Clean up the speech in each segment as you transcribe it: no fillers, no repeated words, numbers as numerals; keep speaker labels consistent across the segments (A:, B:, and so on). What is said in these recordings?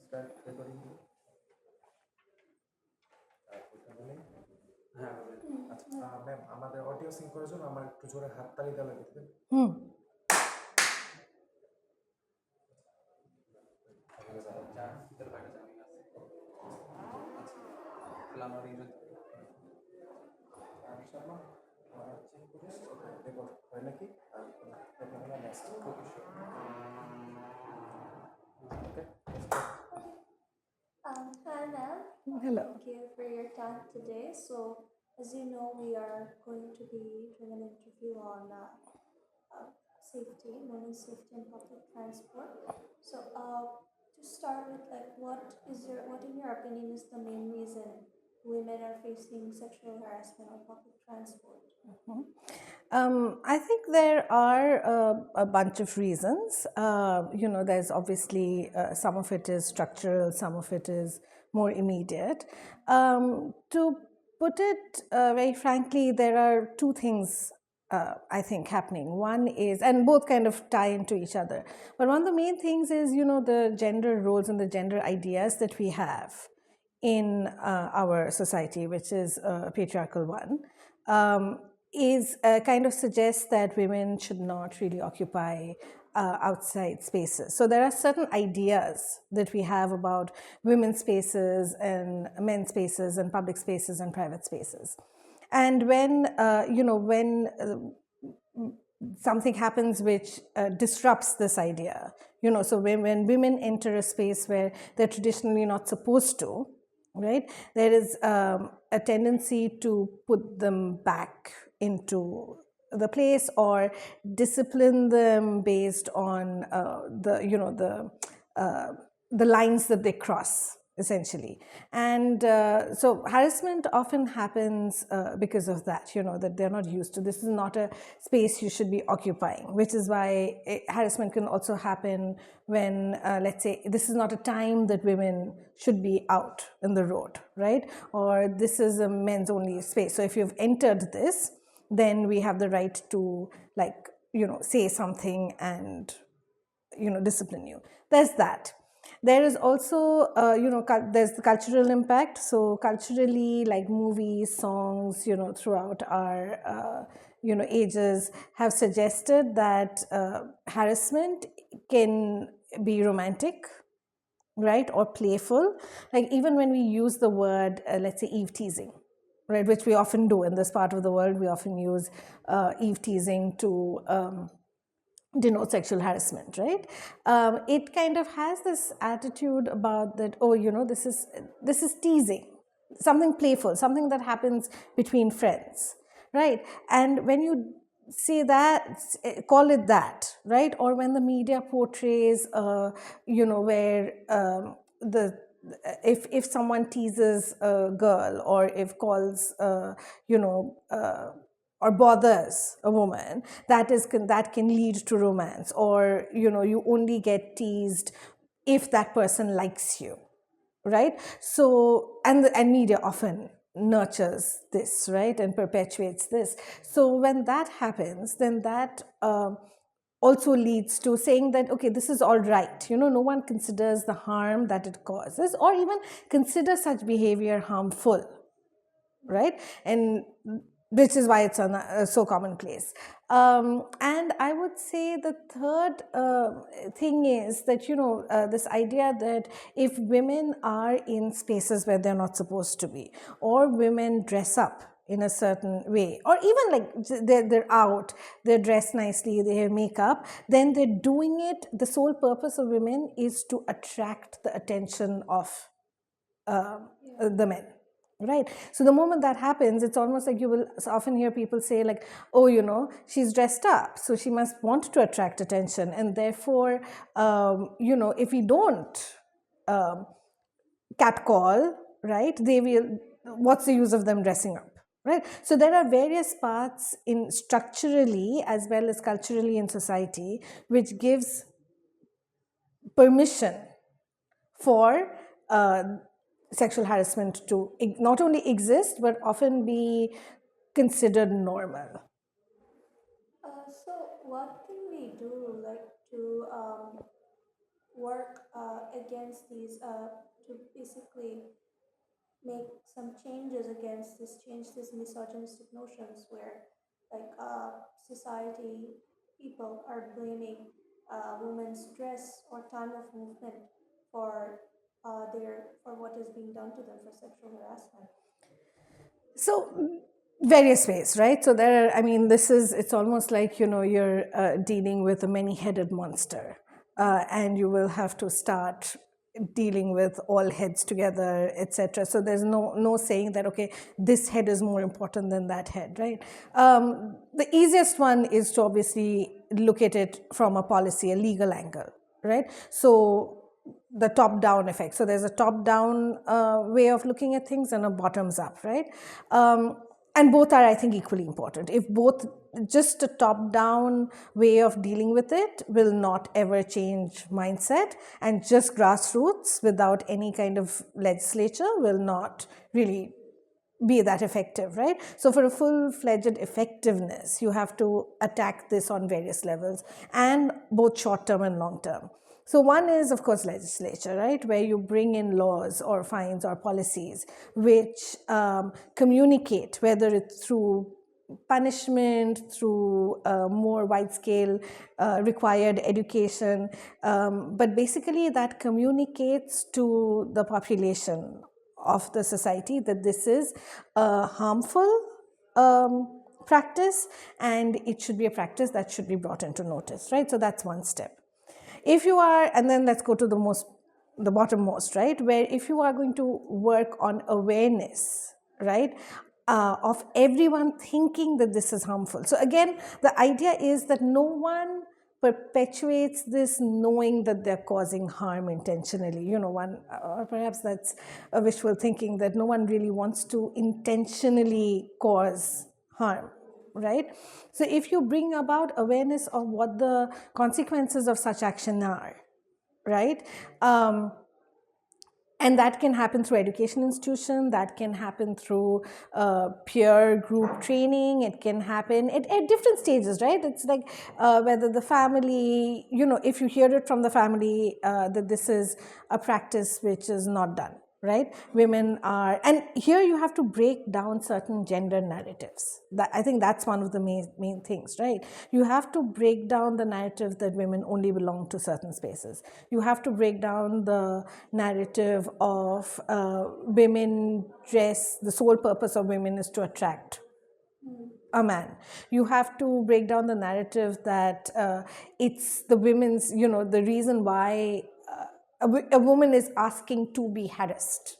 A: start recording. হ্যাঁ আচ্ছা ma'am আমাদের অডিও সিঙ্ক করার জন্য আমার একটু জোরে হাততালি দেওয়া লাগবে। হয় নাকি
B: Hi ma'am.
C: Hello.
B: Thank you for your time today. So, as you know, we are going to be doing an interview on safety, women's safety in public transport. So, to start with, like, what in your opinion is the main reason women are facing sexual harassment on public transport?
C: I think there are a bunch of reasons. There's obviously some of it is structural, some of it is more immediate. To put it very frankly, there are two things I think happening. One is, and both kind of tie into each other, but one of the main things is, the gender roles and the gender ideas that we have in our society, which is a patriarchal one. Is kind of suggests that women should not really occupy outside spaces. So there are certain ideas that we have about women's spaces and men's spaces and public spaces and private spaces. And when something happens which disrupts this idea, so when women enter a space where they're traditionally not supposed to, right, there is a tendency to put them back into the place or discipline them based on the lines that they cross, essentially. And so harassment often happens because of that, that they're not used to. This is not a space you should be occupying, which is why harassment can also happen when, let's say, this is not a time that women should be out in the road, right? Or this is a men's only space. So if you've entered this, then we have the right to, like, say something and, discipline you. There's that. There is also, there's the cultural impact. So culturally, like movies, songs, throughout our, ages have suggested that harassment can be romantic, right, or playful. Like even when we use the word, let's say, eve teasing, right, which we often do in this part of the world, we often use eve teasing to denote sexual harassment, right? It kind of has this attitude about that, oh, this is teasing, something playful, something that happens between friends, right? And when you say that, call it that, right? Or when the media portrays, where if someone teases a girl, or if calls, or bothers a woman, that can lead to romance, or you only get teased if that person likes you, right? So and media often nurtures this, right, and perpetuates this. So when that happens, then that also leads to saying that, okay, this is all right, no one considers the harm that it causes, or even consider such behavior harmful, right? And which is why it's so commonplace. And I would say the third thing is that, this idea that if women are in spaces where they're not supposed to be, or women dress up in a certain way, or even like they're out, they're dressed nicely, they have makeup, then they're doing it, the sole purpose of women is to attract the attention of the men. Right. So the moment that happens, it's almost like you will often hear people say, like, oh, she's dressed up, so she must want to attract attention. And therefore, if we don't catcall, right, they will, what's the use of them dressing up? Right. So there are various parts in structurally as well as culturally in society which gives permission for sexual harassment to not only exist but often be considered normal.
B: So what can we do, like, to work against these, to basically make some changes against this, change these misogynistic notions where like society, people are blaming women's dress or time of movement for for what is being done to them for sexual harassment.
C: So various ways, right? So there are, I mean, it's almost like, you're dealing with a many-headed monster, and you will have to start dealing with all heads together, etc. So there's no saying that, okay, this head is more important than that head, right? The easiest one is to obviously look at it from a policy, a legal angle, right? So the top-down effect. So there's a top-down way of looking at things and a bottoms-up, right? And both are, I think, equally important. If both, just a top-down way of dealing with it will not ever change mindset, and just grassroots without any kind of legislature will not really be that effective, right? So for a full-fledged effectiveness, you have to attack this on various levels, and both short-term and long-term. So one is, of course, legislature, right, where you bring in laws or fines or policies which communicate, whether it's through punishment, through more wide-scale required education, but basically that communicates to the population of the society that this is a harmful practice, and it should be a practice that should be brought into notice, right? So that's one step. If you are, and then let's go to the bottommost, right, where if you are going to work on awareness, right, of everyone thinking that this is harmful. So again, the idea is that no one perpetuates this knowing that they're causing harm intentionally. Or perhaps that's a wishful thinking, that no one really wants to intentionally cause harm, right? So if you bring about awareness of what the consequences of such action are, right? And that can happen through education institution, that can happen through peer group training, it can happen at different stages, right? It's like whether the family, if you hear it from the family that this is a practice which is not done, right? Women are, and here you have to break down certain gender narratives. I think that's one of the main things, right? You have to break down the narrative that women only belong to certain spaces. You have to break down the narrative of women dress, the sole purpose of women is to attract a man. You have to break down the narrative that it's the women's, the reason why a woman is asking to be harassed,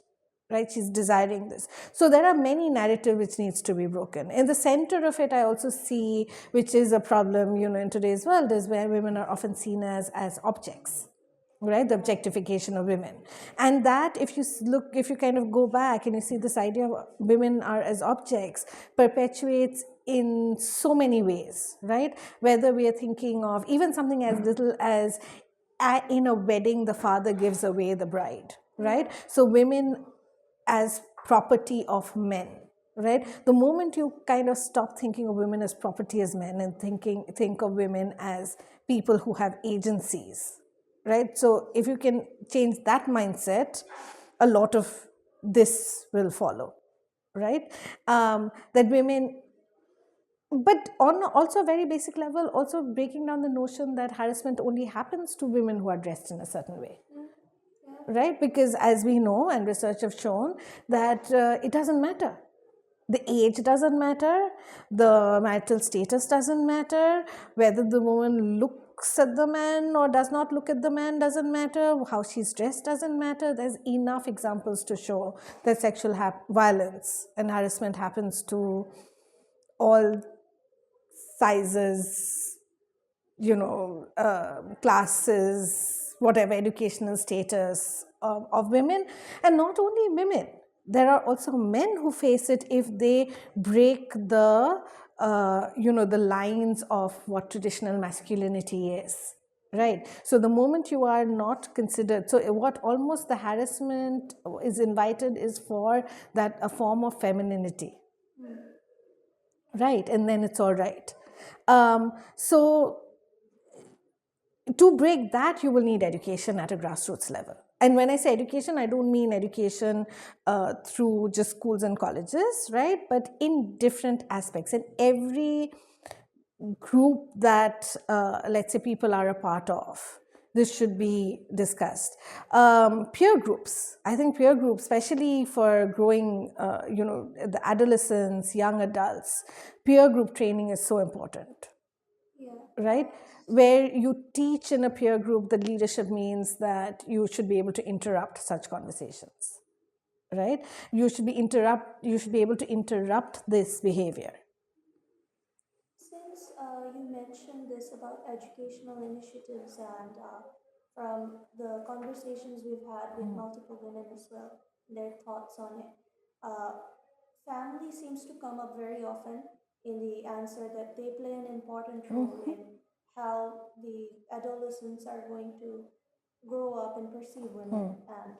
C: right? She's desiring this. So there are many narratives which needs to be broken. In the center of it, I also see, which is a problem, in today's world, is where women are often seen as objects, right? The objectification of women. And that, if you kind of go back and you see this idea of women are as objects, perpetuates in so many ways, right? Whether we are thinking of even something as little as in a wedding, the father gives away the bride, right? So women as property of men, right? The moment you kind of stop thinking of women as property as men and think of women as people who have agencies, right? So if you can change that mindset, a lot of this will follow, right? That women, but on also a very basic level, also breaking down the notion that harassment only happens to women who are dressed in a certain way, right? Because as we know, and research have shown, that it doesn't matter. The age doesn't matter, the marital status doesn't matter, whether the woman looks at the man or does not look at the man doesn't matter, how she's dressed doesn't matter. There's enough examples to show that sexual violence and harassment happens to all sizes, classes, whatever educational status of women. And not only women, there are also men who face it if they break the lines of what traditional masculinity is, right? So the moment you are not considered, so what almost the harassment is invited is for that a form of femininity, right? And then it's all right. So to break that, you will need education at a grassroots level. And when I say education, I don't mean education through just schools and colleges, right? But in different aspects, in every group that, let's say, people are a part of, this should be discussed. Peer groups, I think peer groups, especially for growing, the adolescents, young adults, peer group training is so important,
B: Yeah.
C: right? Where you teach in a peer group that leadership means that you should be able to interrupt such conversations, right? You should be able to interrupt this behavior.
B: Since you mentioned this about educational initiatives and from the conversations we've had with multiple women as well, their thoughts on it, family seems to come up very often in the answer that they play an important role in how the adolescents are going to grow up and perceive women and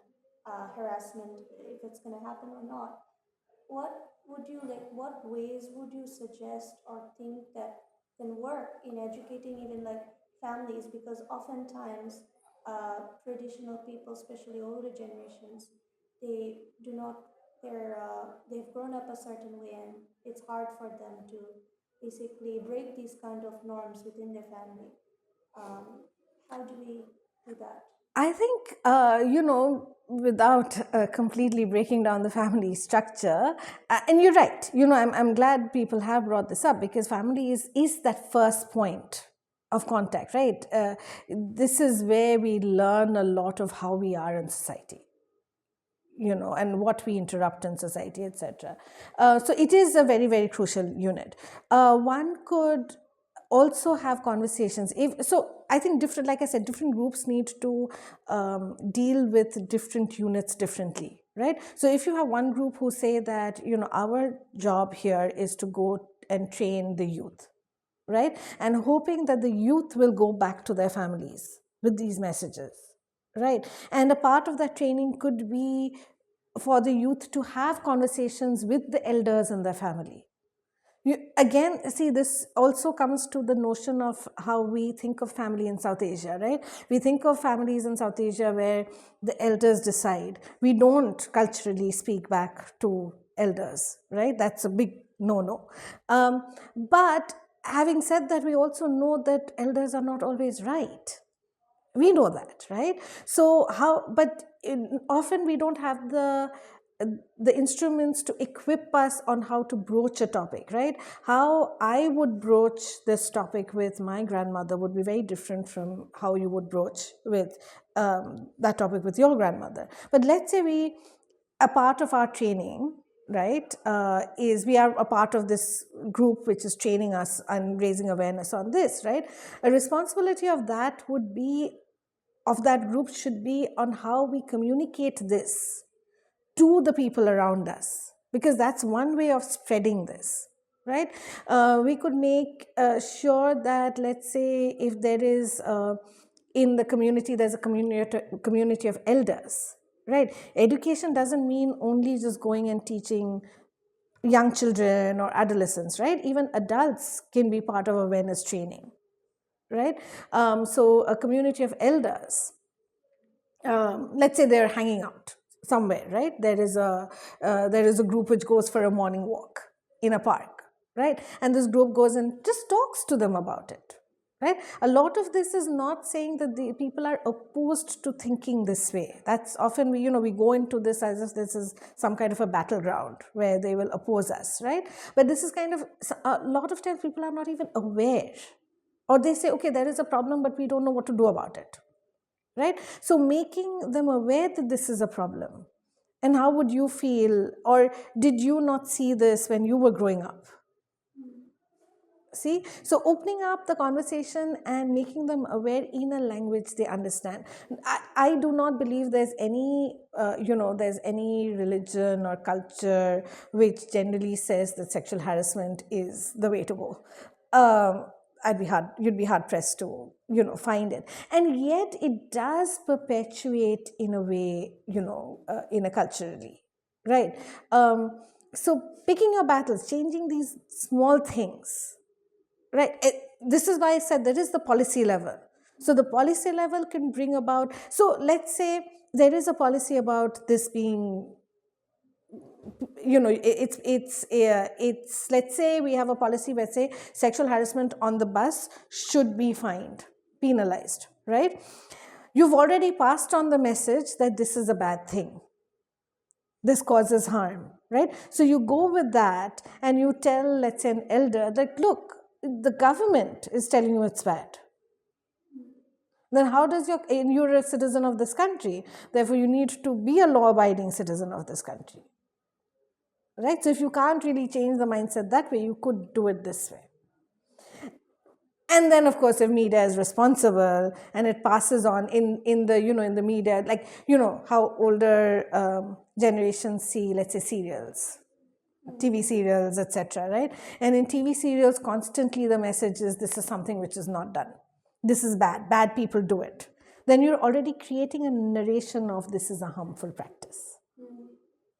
B: harassment, if it's going to happen or not. What would you like, what ways would you suggest or think that can work in educating even like families? Because oftentimes traditional people, especially older generations, they do not, they've grown up a certain way and it's hard for them to basically break these kind of norms within their family. How do we do that?
C: I think, without completely breaking down the family structure, and you're right, I'm glad people have brought this up, because family is that first point of contact, right? This is where we learn a lot of how we are in society, and what we interrupt in society, etc. So it is a very, very crucial unit. One could also have conversations. I think different, like I said, different groups need to deal with different units differently, right? So if you have one group who say that, our job here is to go and train the youth, right? And hoping that the youth will go back to their families with these messages, right? And a part of that training could be for the youth to have conversations with the elders in their family. You, again, see, this also comes to the notion of how we think of family in South Asia, right? We think of families in South Asia where the elders decide. We don't culturally speak back to elders, right? That's a big no-no. But having said that, we also know that elders are not always right. We know that, right? So often we don't have the instruments to equip us on how to broach a topic, right? How I would broach this topic with my grandmother would be very different from how you would broach with that topic with your grandmother. But let's say a part of our training, right, is we are a part of this group which is training us and raising awareness on this, right? A responsibility of that group should be on how we communicate this to the people around us, because that's one way of spreading this, right? We could make sure that, let's say, if there is in the community, there's a community of elders, right? Education doesn't mean only just going and teaching young children or adolescents, right? Even adults can be part of awareness training, right? So a community of elders, let's say they're hanging out somewhere, right? There is a group which goes for a morning walk in a park, right? And this group goes and just talks to them about it, right? A lot of this is not saying that the people are opposed to thinking this way. That's often we go into this as if this is some kind of a battleground where they will oppose us, right? But this is kind of, a lot of times people are not even aware, or they say, okay, there is a problem, but we don't know what to do about it, right? So making them aware that this is a problem. And how would you feel, or did you not see this when you were growing up? See, so opening up the conversation and making them aware in a language they understand. I do not believe there's any there's any religion or culture which generally says that sexual harassment is the way to go. You'd be hard pressed to find it, and yet it does perpetuate in a way, in a culturally, right? So picking your battles, changing these small things, right? This is why I said there is the policy level. So the policy level can bring about, so let's say there is a policy about this being, it's let's say we have a policy where say sexual harassment on the bus should be fined, penalized, right? You've already passed on the message that this is a bad thing, this causes harm, right? So you go with that and you tell, let's say, an elder that, look, the government is telling you it's bad. Then how does you're a citizen of this country, therefore you need to be a law-abiding citizen of this country, right? So if you can't really change the mindset that way, you could do it this way. And then, of course, if media is responsible and it passes on in the media, like, how older generations see, let's say, serials, TV serials, etc., right? And in TV serials, constantly the message is, this is something which is not done. This is bad. Bad people do it. Then you're already creating a narration of this is a harmful practice,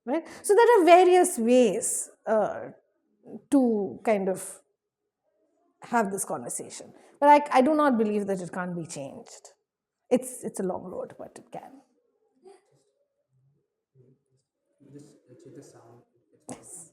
C: right? So there are various ways to kind of have this conversation. But I do not believe that it can't be changed. It's a long road, but it can.
D: Just check the sound.
C: Yes.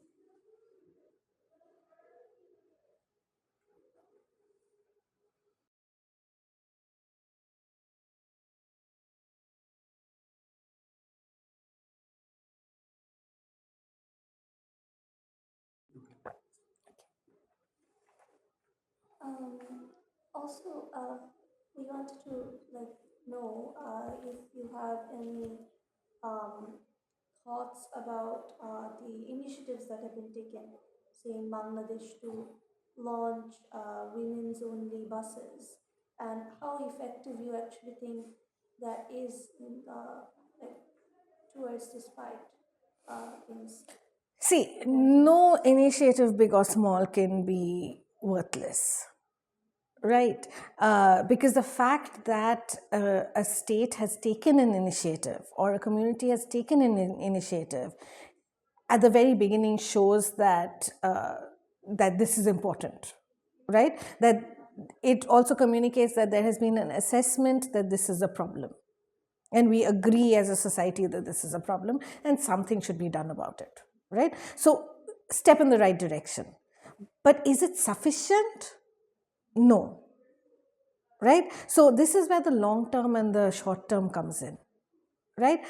B: Also, we wanted to know if you have any thoughts about the initiatives that have been taken, say in Bangladesh, to launch women's only buses, and how effective you actually think that is like towards this fight against.
C: See, no initiative, big or small, can be worthless, right? Because the fact that a state has taken an initiative or a community has taken an initiative at the very beginning shows that that this is important, right? That it also communicates that there has been an assessment that this is a problem. And we agree as a society that this is a problem and something should be done about it, right? So, step in the right direction. But is it sufficient? No, right? So, this is where the long term and the short term comes in, right?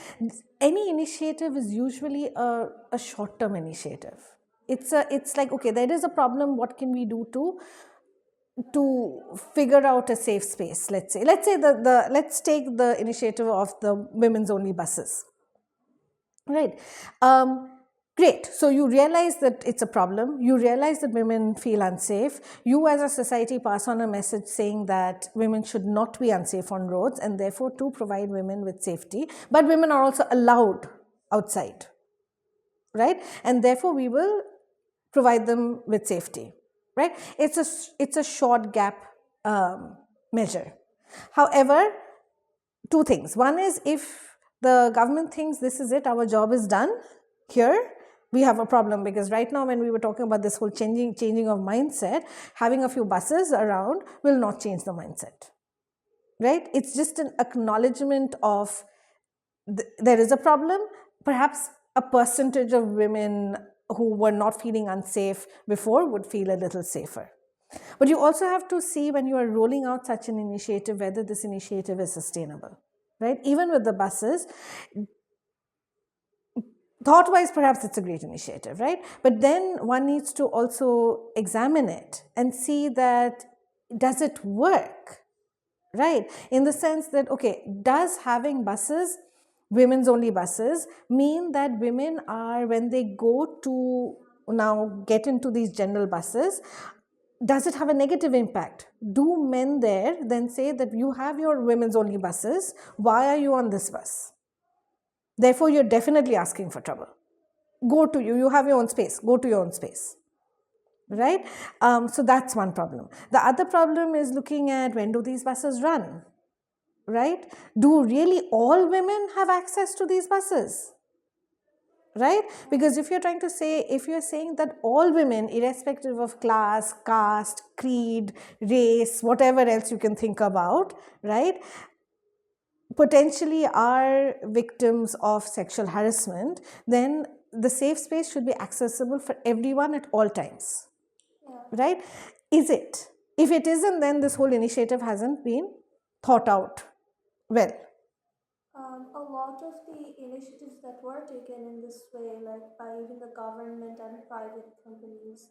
C: Any initiative is usually a short term initiative. It's like, okay, there is a problem, what can we do to figure out a safe space? Let's say let's take the initiative of the women's only buses, right? Great. So you realize that it's a problem. You realize that women feel unsafe. You as a society pass on a message saying that women should not be unsafe on roads and therefore to provide women with safety. But women are also allowed outside, right? And therefore we will provide them with safety, right? It's a short gap measure. However, two things. One is, if the government thinks this is it, our job is done here, we have a problem, because right now when we were talking about this whole changing of mindset, having a few buses around will not change the mindset, right? It's just an acknowledgement of there is a problem. Perhaps a percentage of women who were not feeling unsafe before would feel a little safer. But you also have to see, when you are rolling out such an initiative, whether this initiative is sustainable, right? Even with the buses, thought-wise, perhaps it's a great initiative, right? But then one needs to also examine it and see that, does it work, right? In the sense that, okay, does having buses, women's only buses, mean that women are, when they go to now get into these general buses, does it have a negative impact? Do men there then say that you have your women's only buses, why are you on this bus? Therefore, you're definitely asking for trouble. Go to you have your own space, go to your own space, right? So that's one problem. The other problem is looking at, when do these buses run, right? Do really all women have access to these buses? right? Because if you're trying to say, if you're saying that all women, irrespective of class, caste, creed, race, whatever else you can think about, right, potentially are victims of sexual harassment, then the safe space should be accessible for everyone at all times,
B: Yeah.
C: right? Is it? If it isn't, then this whole initiative hasn't been thought out well.
B: A lot of the initiatives that were taken in this way, like by even the government and private companies,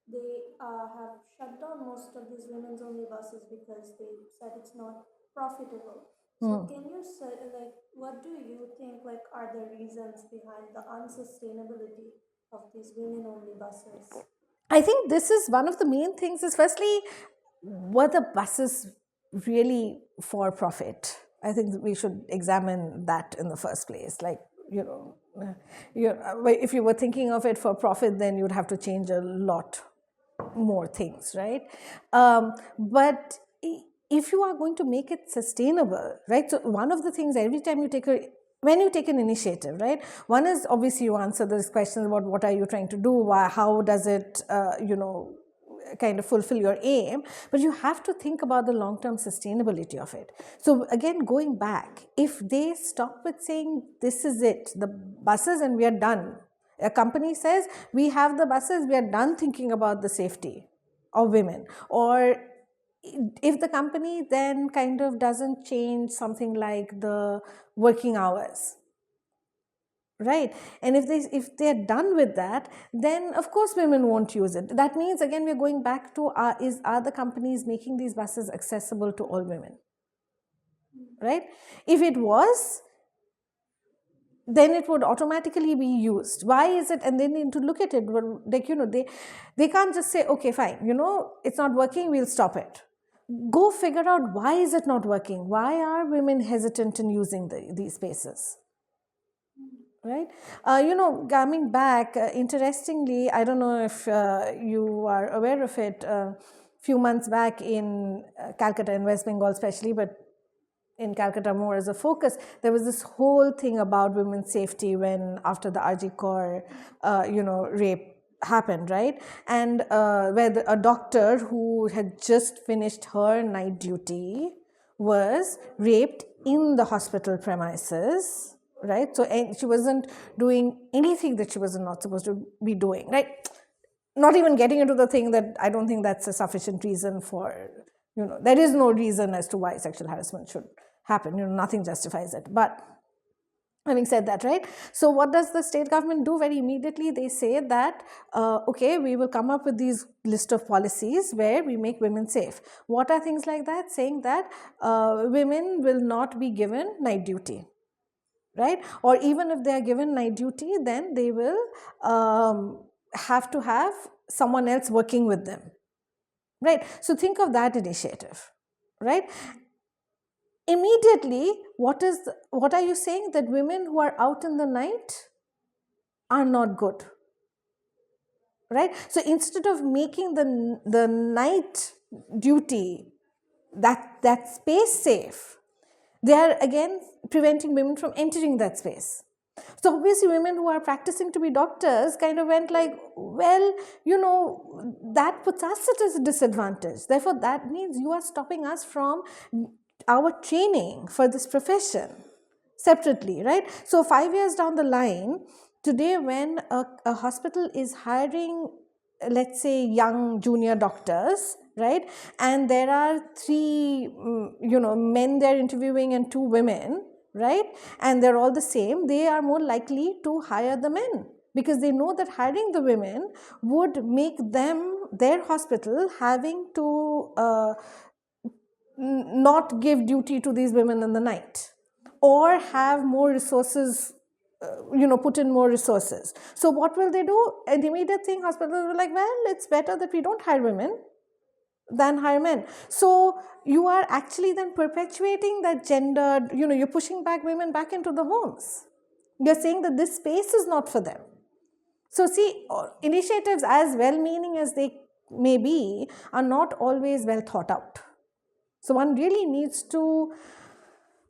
B: they have shut down most of these women's only buses because they said it's not profitable. So can you say, like, what do you think, like, are the reasons behind the unsustainability of these women only buses?
C: I think this is one of the main things is firstly, were the buses really for profit? I think we should examine that in the first place. Like, if you were thinking of it for profit, then you'd have to change a lot more things, right? But if you are going to make it sustainable, right? So one of the things every time you take when you take an initiative, right? One is obviously you answer those questions about what are you trying to do, why, how does it, kind of fulfill your aim, but you have to think about the long-term sustainability of it. So again, going back, if they stop with saying this is it, the buses and we are done. A company says we have the buses, we are done thinking about the safety of women. Or if the company then kind of doesn't change something like the working hours, right? And if they're done with that, then of course women won't use it. That means again we're going back to are the companies making these buses accessible to all women, right? If it was, then it would automatically be used. Why is it? And they need to look at it. Like, they can't just say, okay, fine, it's not working, we'll stop it. Go figure out why is it not working? Why are women hesitant in using these spaces? Right? Coming back, interestingly, I don't know if you are aware of it, a few months back in Calcutta, in West Bengal especially, but in Calcutta more as a focus, there was this whole thing about women's safety when after the RG Kaur, rape happened, right? And where a doctor who had just finished her night duty was raped in the hospital premises, right? So she wasn't doing anything that she was not supposed to be doing, right? Not even getting into the thing that I don't think that's a sufficient reason for, there is no reason as to why sexual harassment should happen. Nothing justifies it. But having said that, right? So what does the state government do very immediately? They say that, okay, we will come up with these list of policies where we make women safe. What are things like that? Saying that women will not be given night duty, right? Or even if they are given night duty, then they will have to have someone else working with them, right? So think of that initiative, right? Immediately, what are you saying? That women who are out in the night are not good, right? So instead of making the night duty, that space safe, they are again preventing women from entering that space. So obviously women who are practicing to be doctors kind of went like, well, that puts us at a disadvantage. Therefore, that means you are stopping us from our training for this profession separately, right? So 5 years down the line, today when a hospital is hiring, let's say, young junior doctors, right, and there are 3 men they're interviewing and 2 women, right, and they're all the same, they are more likely to hire the men because they know that hiring the women would make their hospital having to not give duty to these women in the night or have more resources, put in more resources. So what will they do? An immediate thing, hospitals will like, well, it's better that we don't hire women than hire men. So you are actually then perpetuating that gendered, you're pushing back women back into the homes. You're saying that this space is not for them. So see, initiatives, as well-meaning as they may be, are not always well thought out. So one really needs to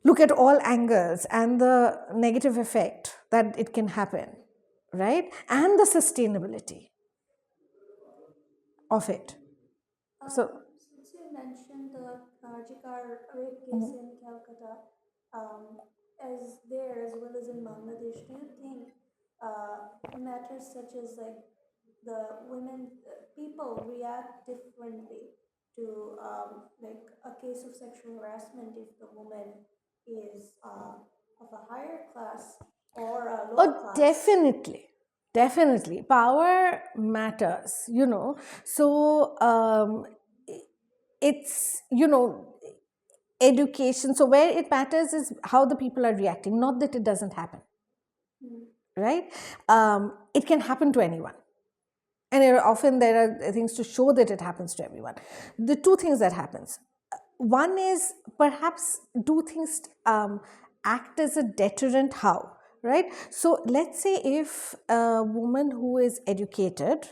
C: look at all angles and the negative effect that it can happen. right? And the sustainability of it. So,
B: Since you mentioned the Jikar rape case in Calcutta, as there as well as in Bangladesh, do you think matters such as like the women, people react differently to like a case of sexual harassment if the woman is of a higher class or a lower
C: oh,
B: class?
C: definitely. Definitely. Power matters, you know. So, it's, you know, education. So, where it matters is how the people are reacting, not that it doesn't happen, right? It can happen to anyone. And often there are things to show that it happens to everyone. The two things that happens, one is perhaps do things act as a deterrent. How, right? So let's say if a woman who is educated,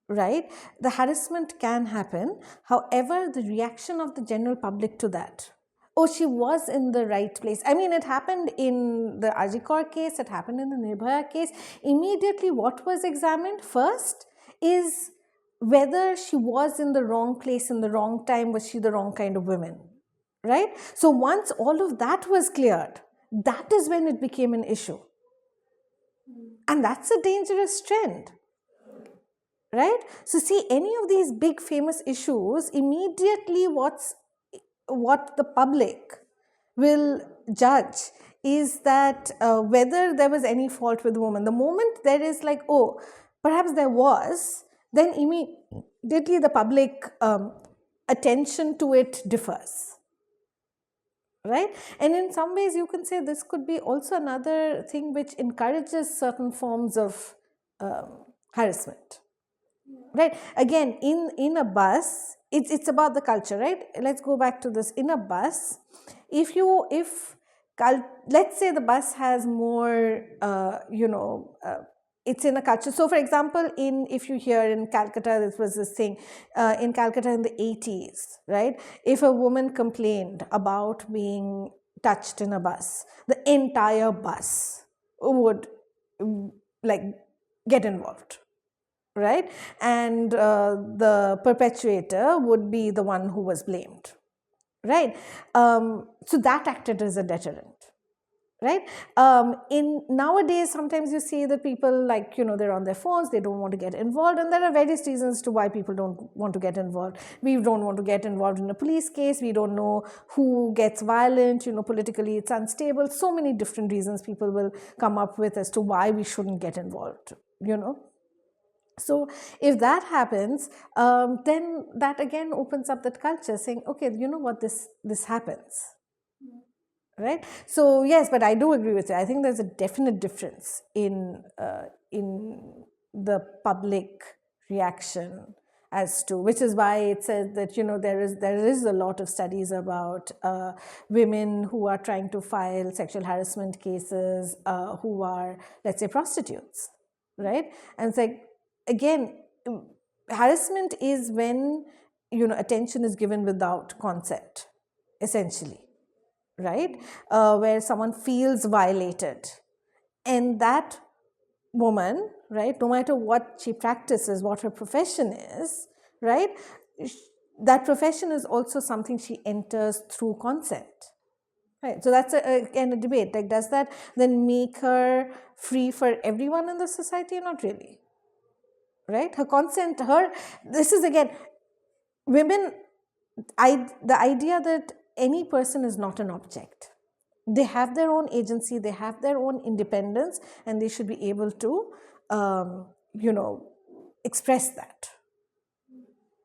C: right, the harassment can happen. However, the reaction of the general public to that, oh, she was in the right place. I mean, it happened in the Ajikor case, it happened in the Nirbhaya case. Immediately, what was examined first is whether she was in the wrong place in the wrong time, was she the wrong kind of woman, right? So once all of that was cleared, that is when it became an issue. And that's a dangerous trend, right? So see, any of these big famous issues, immediately what the public will judge is that whether there was any fault with the woman. The moment there is like, oh, perhaps there was, then immediately the public attention to it differs, right? And in some ways you can say this could be also another thing which encourages certain forms of harassment, right? Again, in a bus, it's about the culture, right? Let's go back to this. In a bus, if let's say the bus has more it's in a culture. So for example, in if you hear in Calcutta, this was this thing in Calcutta in the 80s, right? If a woman complained about being touched in a bus, the entire bus would like get involved, right? And the perpetrator would be the one who was blamed, right? So that acted as a deterrent, right? In nowadays, sometimes you see that people, like, you know, they're on their phones, they don't want to get involved, and there are various reasons to why people don't want to get involved. We don't want to get involved in a police case, we don't know who gets violent, you know, politically it's unstable. So many different reasons people will come up with as to why we shouldn't get involved, you know. So if that happens, then that again opens up that culture, saying, okay, you know what, this happens, right? So yes, but I do agree with you. I think there's a definite difference in the public reaction as to, which is why it says that, you know, there is a lot of studies about women who are trying to file sexual harassment cases, who are, let's say, prostitutes, right? And it's like, again, harassment is when, you know, attention is given without consent, essentially, right? Where someone feels violated, and that woman, right, no matter what she practices, what her profession is, right, that profession is also something she enters through consent, right? So that's again a debate, like, does that then make her free for everyone in the society? Not really, right? Her consent, this is again, women, the idea that any person is not an object. They have their own agency, they have their own independence, and they should be able to, you know, express that.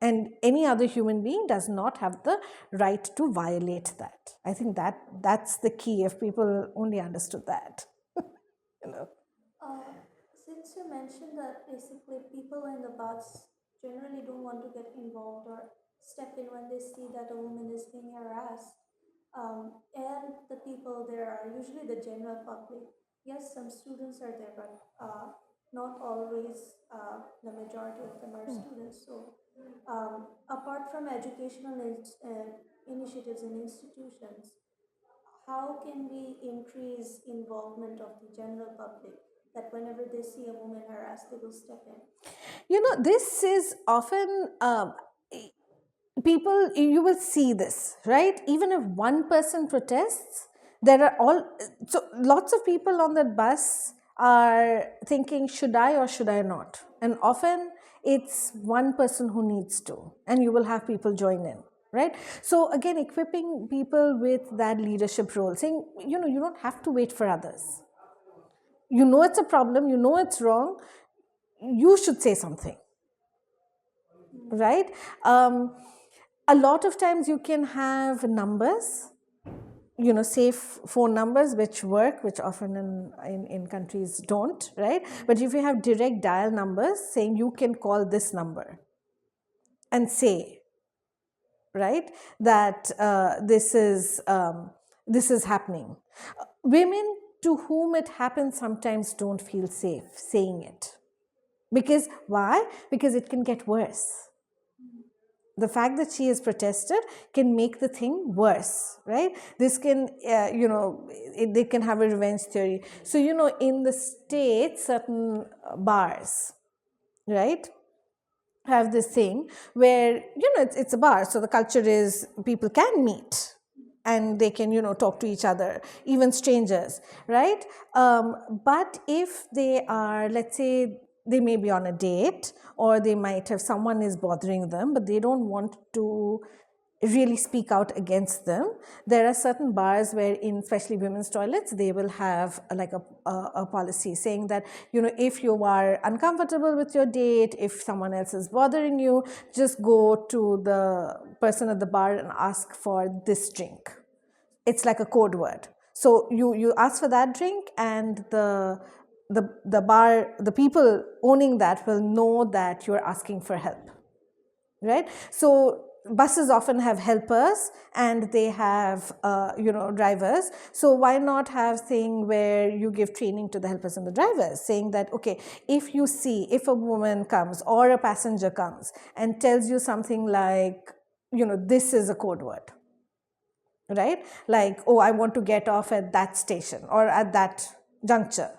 C: And any other human being does not have the right to violate that. I think that's the key, if people only understood that. You know.
B: Since you mentioned that basically people in the bus generally don't want to get involved or step in when they see that a woman is being harassed, and the people there are usually the general public. Yes, some students are there, but not always. The majority of them are students. So, apart from educational initiatives and institutions, how can we increase involvement of the general public that whenever they see a woman harassed, they will step in?
C: You know, this is often people, you will see this, right? Even if one person protests, there are all, so lots of people on that bus are thinking, should I or should I not? And often it's one person who needs to, and you will have people join in, right? So again, equipping people with that leadership role, saying, you know, you don't have to wait for others. You know it's a problem, you know it's wrong, you should say something, right? A lot of times you can have numbers, you know, safe phone numbers which work, which often in countries don't, right? But if you have direct dial numbers saying you can call this number and say, right, that this is happening. Women to whom it happens sometimes don't feel safe saying it. Because why? Because it can get worse. The fact that she has protested can make the thing worse, right? This can, you know, they can have a revenge theory. So, you know, in the States, certain bars, right, have this thing where, you know, it's a bar. So the culture is people can meet and they can, you know, talk to each other, even strangers, right? But if they are, let's say, they may be on a date, or they might have someone is bothering them, but they don't want to really speak out against them. There are certain bars where, in especially women's toilets, they will have like a policy saying that, you know, if you are uncomfortable with your date, if someone else is bothering you, just go to the person at the bar and ask for this drink. It's like a code word. So you ask for that drink, and the bar, the people owning that will know that you're asking for help, right? So buses often have helpers and they have you know, drivers. So why not have thing where you give training to the helpers and the drivers, saying that, okay, if you see, if a woman comes or a passenger comes and tells you something like, you know, this is a code word, right? Like, oh, I want to get off at that station or at that juncture.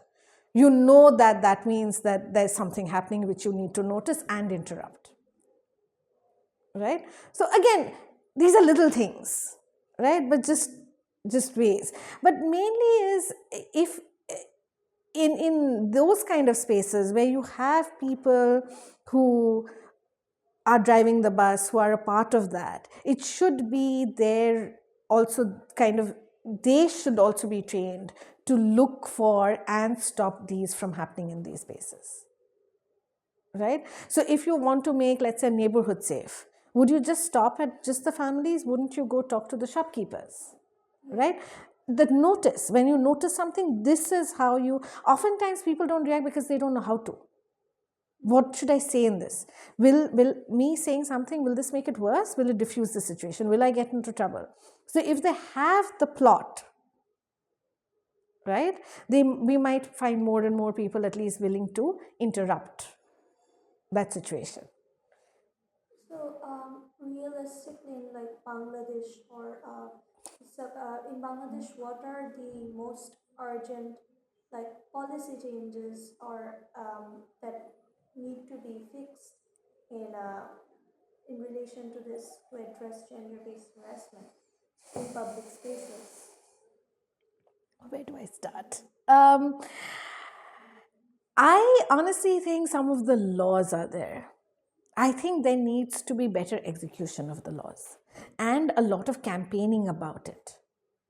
C: You know that that means that there's something happening which you need to notice and interrupt, right? So again, these are little things, right? But just ways. But mainly is if in those kind of spaces where you have people who are driving the bus, who are a part of that, it should be there also kind of, they should also be trained to look for and stop these from happening in these spaces, right? So if you want to make, let's say, a neighborhood safe, would you just stop at just the families? Wouldn't you go talk to the shopkeepers, right? The notice, when you notice something, this is how you, oftentimes people don't react because they don't know how to. What should I say in this? Will me saying something, will this make it worse? Will it diffuse the situation? Will I get into trouble? So if they have the plot, right, we might find more and more people at least willing to interrupt that situation.
B: So, realistically, in like Bangladesh or in Bangladesh, what are the most urgent like policy changes or that need to be fixed in relation to this to address gender-based harassment in public spaces?
C: Where do I start? I honestly think some of the laws are there. I think there needs to be better execution of the laws and a lot of campaigning about it.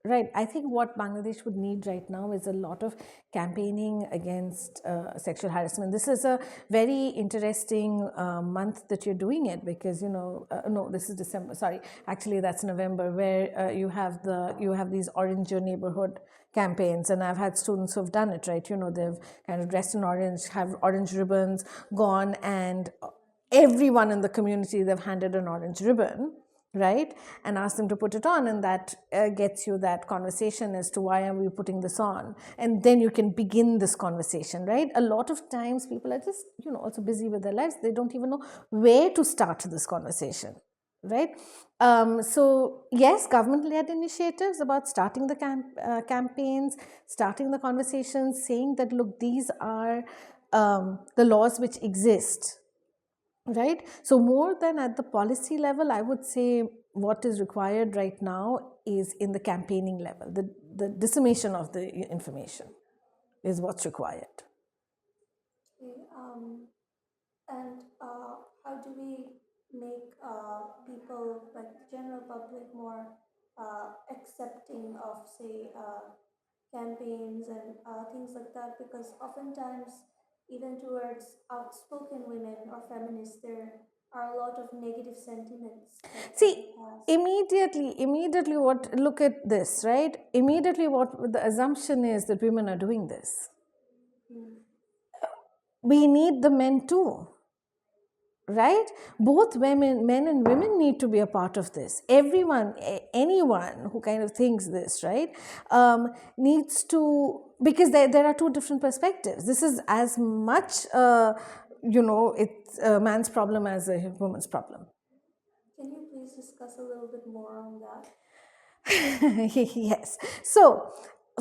C: Right. I think what Bangladesh would need right now is a lot of campaigning against sexual harassment. This is a very interesting month that you're doing it because, you know, no, this is December. Sorry, actually that's November, where you have these Orange Your Neighborhood campaigns, and I've had students who've done it. Right. You know, they've kind of dressed in orange, have orange ribbons, gone, and everyone in the community, they've handed an orange ribbon, right, and ask them to put it on, and that gets you that conversation as to why are we putting this on, and then you can begin this conversation, right? A lot of times people are just, you know, also busy with their lives. They don't even know where to start this conversation, right? So yes, government-led initiatives about starting the campaigns, starting the conversations, saying that look, these are the laws which exist, right? So more than at the policy level, I would say what is required right now is in the campaigning level, the dissemination of the information is what's required.
B: Okay, and how do we make people, like the general public, more accepting of, say, campaigns and things like that? Because oftentimes, even towards outspoken women or feminists, there are a lot of negative sentiments that can be
C: See,
B: passed.
C: immediately what, look at this, right? Immediately what the assumption is that women are doing this. We need the men too, right? Both women, men and women need to be a part of this. Everyone, anyone who kind of thinks this, right, needs to, because there are two different perspectives. This is as much, it's a man's problem as a woman's problem.
B: Can you please discuss a little bit more on that?
C: Yes. So,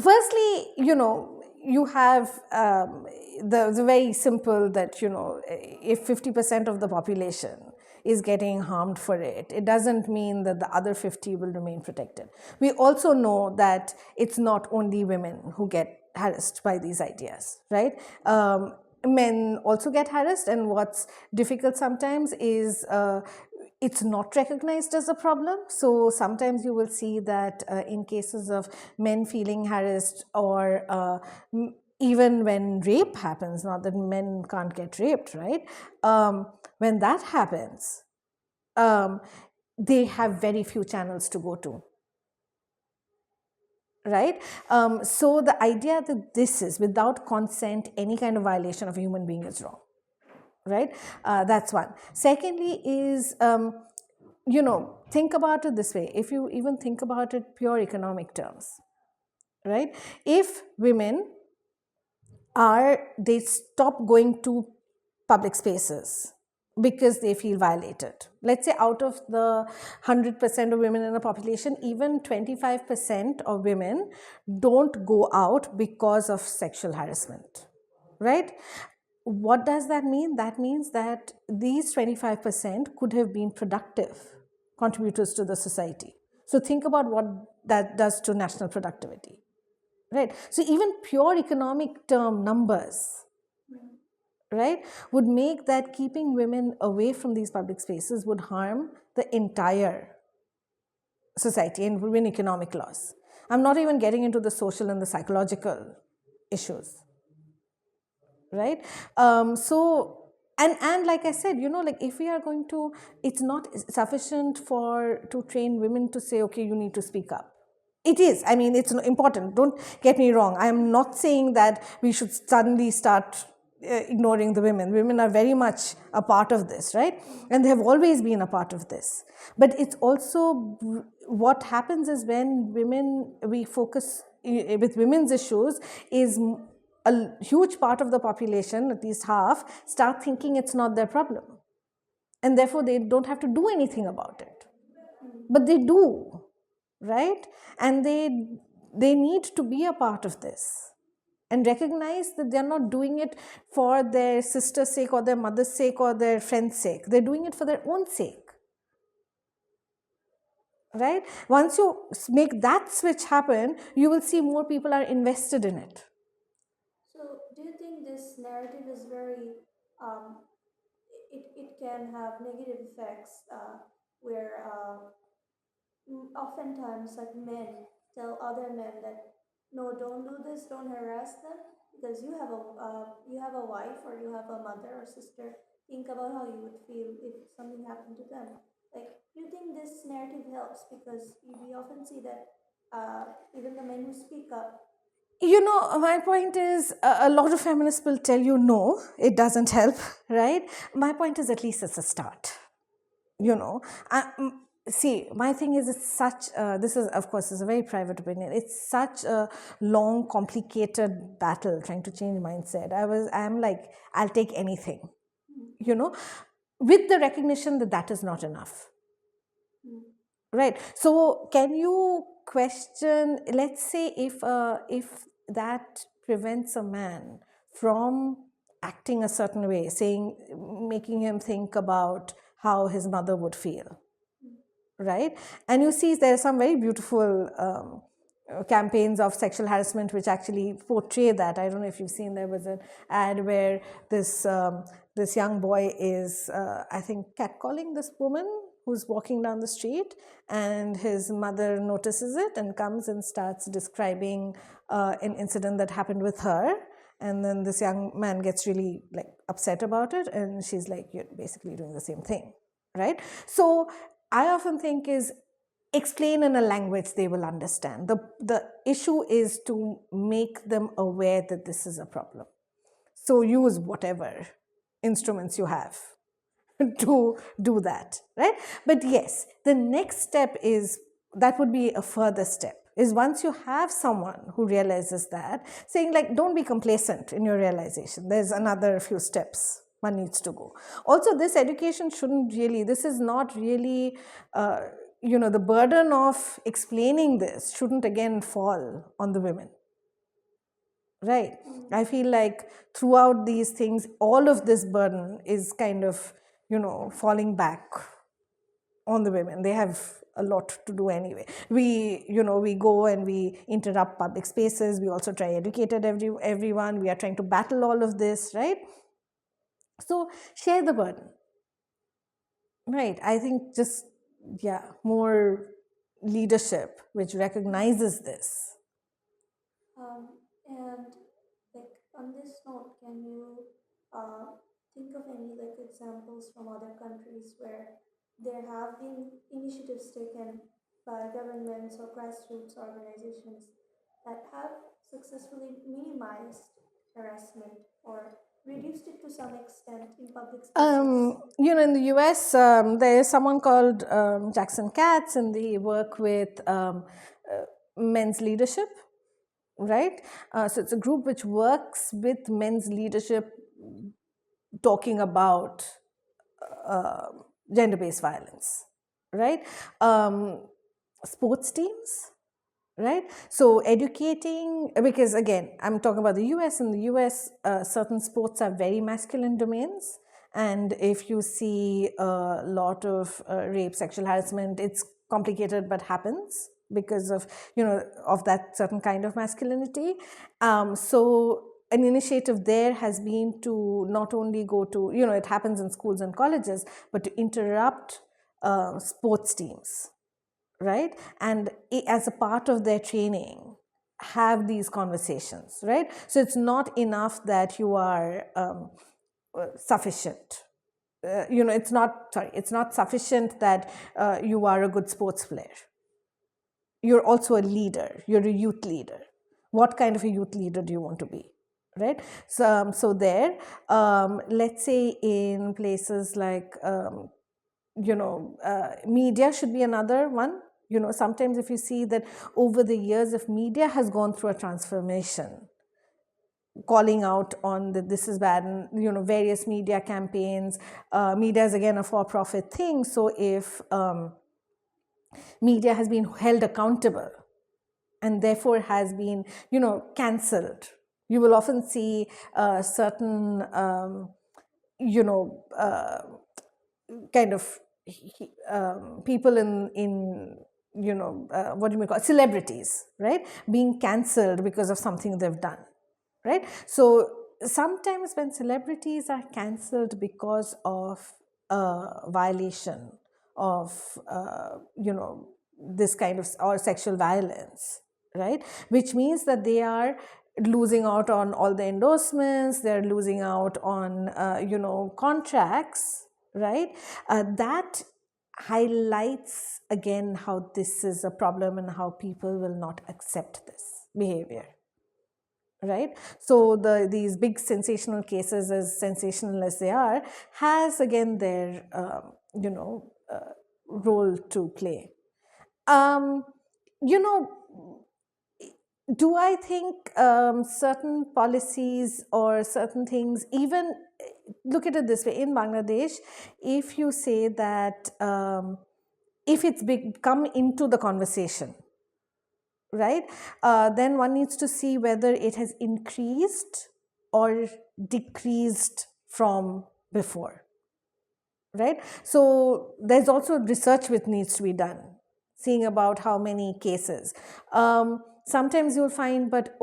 C: firstly, you have the very simple that, if 50% of the population is getting harmed for it, it doesn't mean that the other 50 will remain protected. We also know that it's not only women who get harassed by these ideas, right? Men also get harassed, and what's difficult sometimes is it's not recognized as a problem. So sometimes you will see that in cases of men feeling harassed, or even when rape happens, not that men can't get raped, right? When that happens, they have very few channels to go to, right? So the idea that this is without consent, any kind of violation of a human being is wrong, right? That's one. Secondly is, think about it this way. If you even think about it pure economic terms, right? If women they stop going to public spaces because they feel violated. Let's say out of the 100% of women in a population, even 25% of women don't go out because of sexual harassment, right? What does that mean? That means that these 25% could have been productive contributors to the society. So think about what that does to national productivity, right? So even pure economic term numbers, right, would make that keeping women away from these public spaces would harm the entire society and women economic loss. I'm not even getting into the social and the psychological issues, right? And like I said, like if we are going to, it's not sufficient to train women to say, okay, you need to speak up. It is, I mean, it's important, don't get me wrong. I am not saying that we should suddenly start ignoring the women. Women are very much a part of this, right? And they have always been a part of this. But it's also, what happens is when we focus with women's issues, is a huge part of the population, at least half, start thinking it's not their problem. And therefore they don't have to do anything about it. But they do, right? And they need to be a part of this and recognize that they're not doing it for their sister's sake or their mother's sake or their friend's sake. They're doing it for their own sake, right? Once you make that switch happen, you will see more people are invested in it.
B: So, do you think this narrative is very, it can have negative effects where oftentimes, like, men tell other men that, no, don't do this, don't harass them, because you have a wife or you have a mother or sister. Think about how you would feel if something happened to them. Like, do you think this narrative helps? Because we often see that even the men who speak up.
C: My point is, a lot of feminists will tell you no, it doesn't help, right? My point is, at least it's a start. See, my thing is, it's such, this is, of course, is a very private opinion. It's such a long, complicated battle trying to change mindset. I'm like, I'll take anything, with the recognition that that is not enough. Right. So can you question, let's say if that prevents a man from acting a certain way, saying, making him think about how his mother would feel, right? And you see there are some very beautiful campaigns of sexual harassment which actually portray that. I don't know if you've seen, there was an ad where this young boy is, I think, catcalling this woman who's walking down the street, and his mother notices it and comes and starts describing an incident that happened with her. And then this young man gets really like upset about it, and she's like, you're basically doing the same thing, right? So I often think is, explain in a language they will understand. The issue is to make them aware that this is a problem. So use whatever instruments you have to do that, right? But yes, the next step is, that would be a further step, is once you have someone who realizes that, saying like, don't be complacent in your realization. There's another few steps one needs to go. Also, this education shouldn't really, this is not really, the burden of explaining this shouldn't again fall on the women. Right. I feel like throughout these things, all of this burden is kind of, falling back on the women. They have a lot to do anyway. We go and we interrupt public spaces. We also try educated everyone. We are trying to battle all of this, right? So share the burden. Right. I think just, more leadership which recognizes this.
B: And like on this note, can you think of any like examples from other countries where there have been initiatives taken by governments or grassroots organizations that have successfully minimized harassment or reduced it to some extent in public spaces?
C: In the US, there is someone called Jackson Katz, and they work with men's leadership, right? So it's a group which works with men's leadership, talking about gender-based violence, right? Sports teams, right? So educating, because again, I'm talking about the US. In the US, certain sports are very masculine domains. And if you see a lot of rape, sexual harassment, it's complicated but happens because of, of that certain kind of masculinity. So an initiative there has been to not only go to, it happens in schools and colleges, but to interrupt sports teams, right? And as a part of their training, have these conversations, right? So it's not enough that you are sufficient. It's not sufficient that you are a good sports player. You're also a leader. You're a youth leader. What kind of a youth leader do you want to be? Right? So there, let's say in places like, media should be another one. Sometimes if you see that over the years, if media has gone through a transformation, calling out on that this is bad, and various media campaigns. Media is again a for-profit thing, so if media has been held accountable and therefore has been cancelled, you will often see certain kind of people in what do you call celebrities, right, being cancelled because of something they've done, right? So sometimes when celebrities are cancelled because of violation of this kind of or sexual violence, right, which means that they are losing out on all the endorsements, they're losing out on contracts, right? That highlights again how this is a problem and how people will not accept this behavior, right? So these big sensational cases, as sensational as they are, has again their role to play. Do I think certain policies or certain things, even look at it this way, in Bangladesh, if you say that if it's come into the conversation, right, then one needs to see whether it has increased or decreased from before, right? So there's also research which needs to be done, seeing about how many cases. Sometimes you'll find, but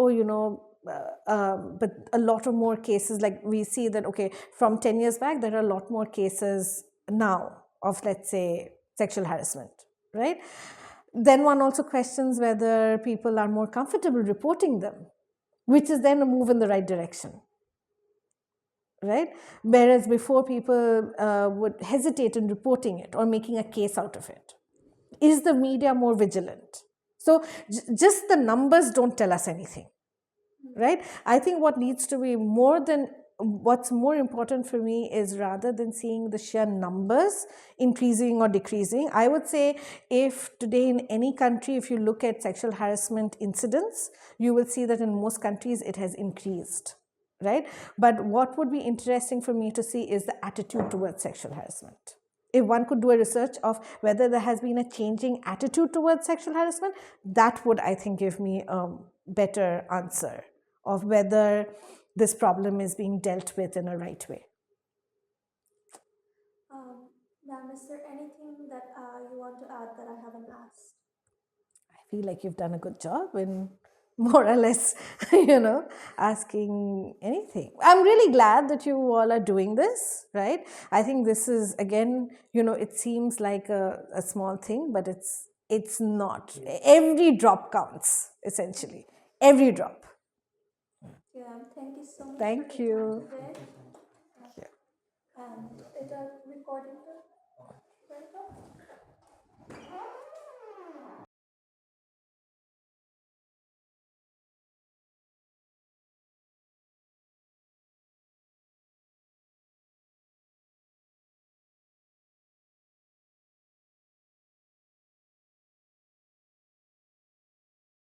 C: but a lot of more cases, like we see that, okay, from 10 years back, there are a lot more cases now of, let's say, sexual harassment, right? Then one also questions whether people are more comfortable reporting them, which is then a move in the right direction, right? Whereas before, people would hesitate in reporting it or making a case out of it. Is the media more vigilant? So just the numbers don't tell us anything, right? I think what needs to be what's more important for me is, rather than seeing the sheer numbers increasing or decreasing, I would say, if today in any country, if you look at sexual harassment incidents, you will see that in most countries it has increased, right? But what would be interesting for me to see is the attitude towards sexual harassment. If one could do a research of whether there has been a changing attitude towards sexual harassment, that would, I think, give me a better answer of whether this problem is being dealt with in a right way.
B: Ma'am, is there anything that you want to add that I haven't asked?
C: I feel like you've done a good job in more or less, asking anything. I'm really glad that you all are doing this, right? I think this is, again, it seems like a small thing, but it's not. Every drop counts, essentially. Every drop.
B: Yeah, thank you so much
C: Thank
B: for your
C: you.
B: time today. And it a recording. Zerico?